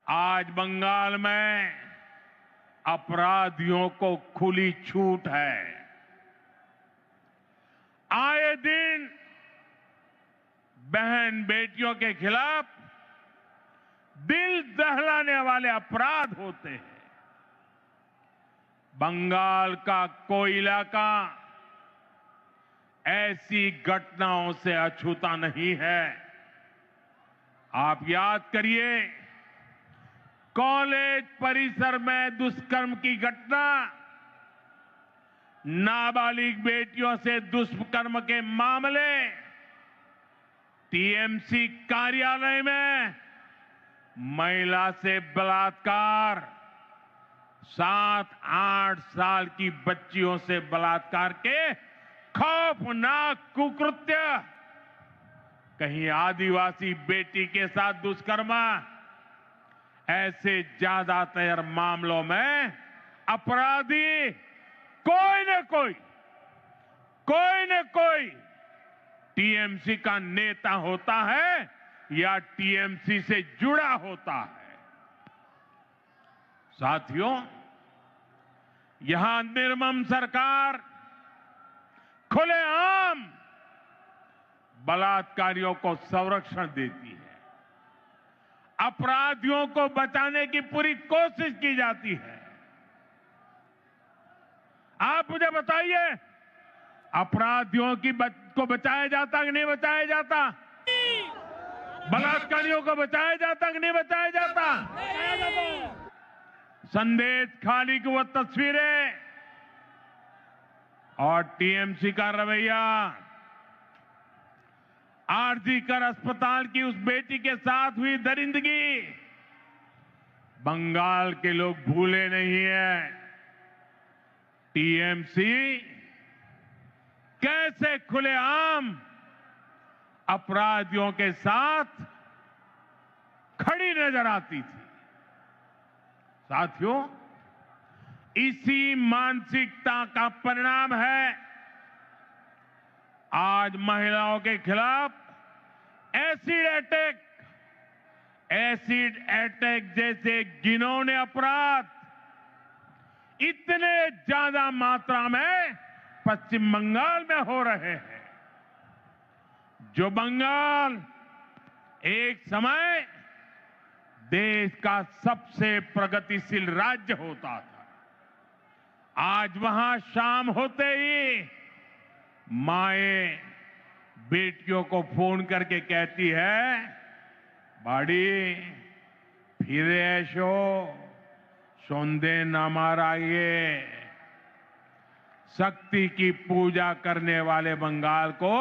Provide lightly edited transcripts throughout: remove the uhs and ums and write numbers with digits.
आज बंगाल में अपराधियों को खुली छूट है। आए दिन बहन बेटियों के खिलाफ दिल दहलाने वाले अपराध होते हैं। बंगाल का कोई इलाका ऐसी घटनाओं से अछूता नहीं है। आप याद करिए, कॉलेज परिसर में दुष्कर्म की घटना, नाबालिग बेटियों से दुष्कर्म के मामले, टीएमसी कार्यालय में महिला से बलात्कार, 7-8 साल की बच्चियों से बलात्कार के खौफनाक कुकृत्य, कहीं आदिवासी बेटी के साथ दुष्कर्म, ऐसे ज्यादातर मामलों में अपराधी कोई न कोई टीएमसी का नेता होता है या टीएमसी से जुड़ा होता है। साथियों, यहां निर्मम सरकार खुलेआम बलात्कारियों को संरक्षण देती है। अपराधियों को बचाने की पूरी कोशिश की जाती है। आप मुझे बताइए, अपराधियों को बचाया जाता कि नहीं बचाया जाता? बलात्कारियों को बचाया जाता कि नहीं बचाया जाता? संदेश खाली की वो तस्वीरें और टीएमसी का रवैया, आरजीकर अस्पताल की उस बेटी के साथ हुई दरिंदगी, बंगाल के लोग भूले नहीं हैं। टीएमसी कैसे खुलेआम अपराधियों के साथ खड़ी नजर आती थी। साथियों, इसी मानसिकता का परिणाम है आज महिलाओं के खिलाफ एसिड अटैक जैसे घिनौने अपराध इतने ज्यादा मात्रा में पश्चिम बंगाल में हो रहे हैं। जो बंगाल एक समय देश का सबसे प्रगतिशील राज्य होता था, आज वहां शाम होते ही माएं बेटियों को फोन करके कहती है, बाड़ी फिरे ऐशो सौंदे न माराइए। शक्ति की पूजा करने वाले बंगाल को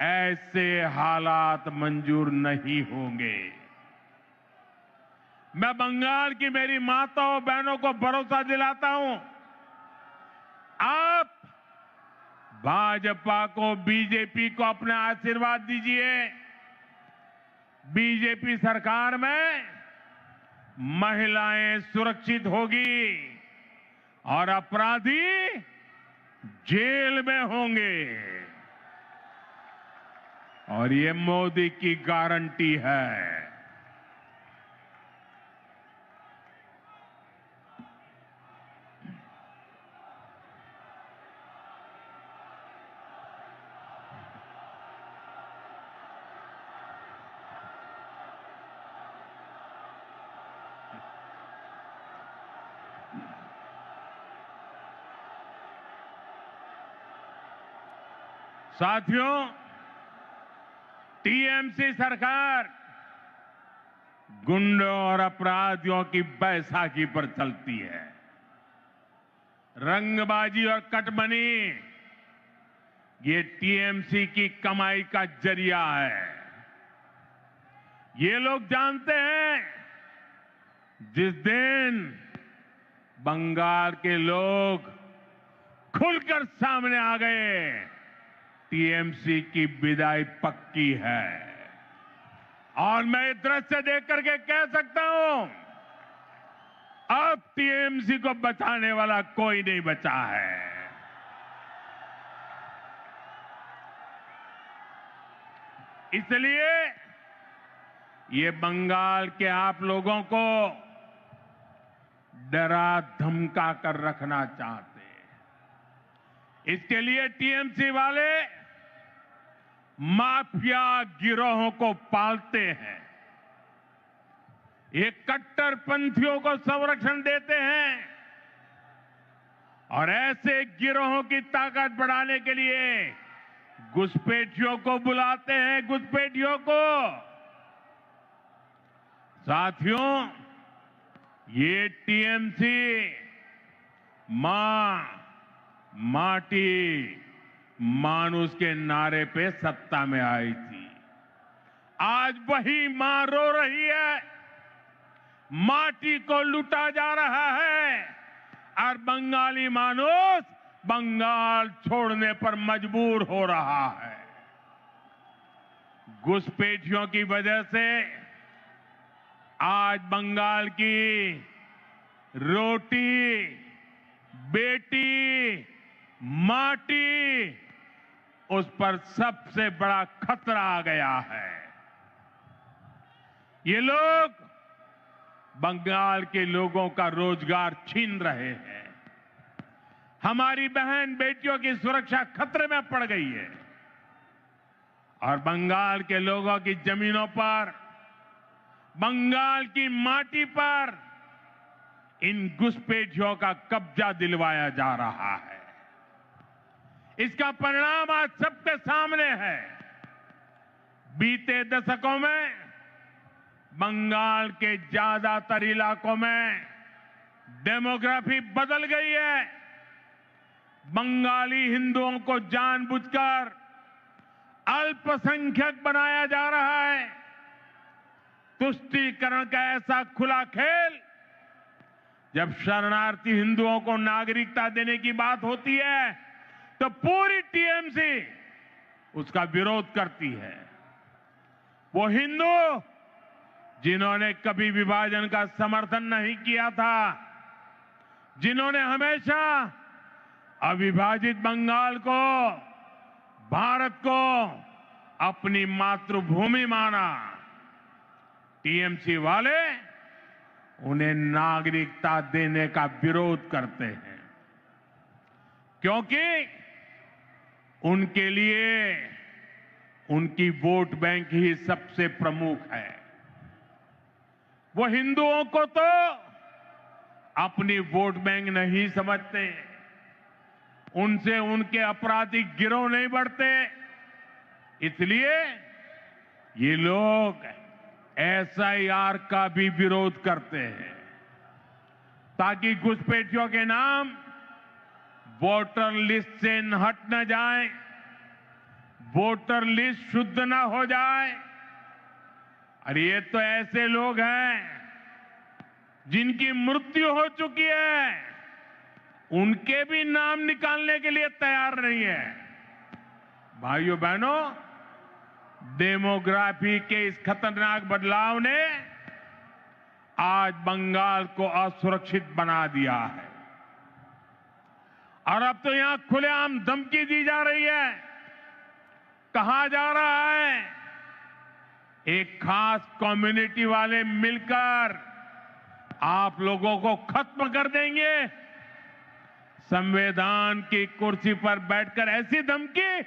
ऐसे हालात मंजूर नहीं होंगे। मैं बंगाल की मेरी माताओं बहनों को भरोसा दिलाता हूं, आप भाजपा को, बीजेपी को अपना आशीर्वाद दीजिए। बीजेपी सरकार में महिलाएं सुरक्षित होगी और अपराधी जेल में होंगे, और ये मोदी की गारंटी है। साथियों, टीएमसी सरकार गुंडों और अपराधियों की बैसाखी पर चलती है। रंगबाजी और कटमनी ये टीएमसी की कमाई का जरिया है। ये लोग जानते हैं, जिस दिन बंगाल के लोग खुलकर सामने आ गए, टीएमसी की विदाई पक्की है। और मैं ये दृश्य देख करके कह सकता हूं, अब टीएमसी को बचाने वाला कोई नहीं बचा है। इसलिए ये बंगाल के आप लोगों को डरा धमका कर रखना चाहते हैं। इसके लिए टीएमसी वाले माफिया गिरोहों को पालते हैं। ये कट्टरपंथियों को संरक्षण देते हैं और ऐसे गिरोहों की ताकत बढ़ाने के लिए घुसपैठियों को बुलाते हैं, घुसपैठियों को। साथियों, ये टीएमसी मां, माटी, मानुष के नारे पे सत्ता में आई थी। आज वही मां रो रही है, माटी को लूटा जा रहा है और बंगाली मानुष बंगाल छोड़ने पर मजबूर हो रहा है। घुसपैठियों की वजह से आज बंगाल की रोटी, बेटी, माटी, उस पर सबसे बड़ा खतरा आ गया है। ये लोग बंगाल के लोगों का रोजगार छीन रहे हैं। हमारी बहन बेटियों की सुरक्षा खतरे में पड़ गई है और बंगाल के लोगों की जमीनों पर, बंगाल की माटी पर इन घुसपैठियों का कब्जा दिलवाया जा रहा है। इसका परिणाम आज सबके सामने है। बीते दशकों में बंगाल के ज्यादातर इलाकों में डेमोग्राफी बदल गई है। बंगाली हिंदुओं को जानबूझकर अल्पसंख्यक बनाया जा रहा है। तुष्टीकरण का ऐसा खुला खेल, जब शरणार्थी हिंदुओं को नागरिकता देने की बात होती है तो पूरी टीएमसी उसका विरोध करती है। वो हिंदू जिन्होंने कभी विभाजन का समर्थन नहीं किया था, जिन्होंने हमेशा अविभाजित बंगाल को, भारत को अपनी मातृभूमि माना, टीएमसी वाले उन्हें नागरिकता देने का विरोध करते हैं, क्योंकि उनके लिए उनकी वोट बैंक ही सबसे प्रमुख है। वो हिंदुओं को तो अपनी वोट बैंक नहीं समझते, उनसे उनके आपराधिक गिरोह नहीं बढ़ते। इसलिए ये लोग एसआईआर का भी विरोध करते हैं, ताकि घुसपैठियों के नाम वोटर लिस्ट से हट न जाए, वोटर लिस्ट शुद्ध न हो जाए। और ये तो ऐसे लोग हैं जिनकी मृत्यु हो चुकी है, उनके भी नाम निकालने के लिए तैयार नहीं है। भाइयों बहनों, डेमोग्राफी के इस खतरनाक बदलाव ने आज बंगाल को असुरक्षित बना दिया है और अब तो यहां खुलेआम धमकी दी जा रही है। कहा जा रहा है एक खास कम्युनिटी वाले मिलकर आप लोगों को खत्म कर देंगे। संविधान की कुर्सी पर बैठकर ऐसी धमकी,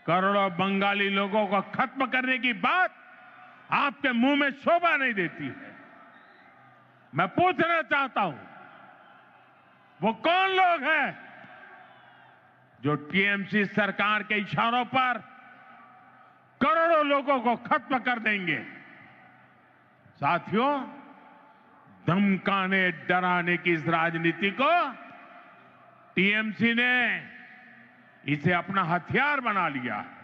करोड़ों बंगाली लोगों को खत्म करने की बात आपके मुंह में शोभा नहीं देती है। मैं पूछना चाहता हूं, वो कौन लोग हैं जो टीएमसी सरकार के इशारों पर करोड़ों लोगों को खत्म कर देंगे? साथियों, धमकाने डराने की इस राजनीति को टीएमसी ने इसे अपना हथियार बना लिया है।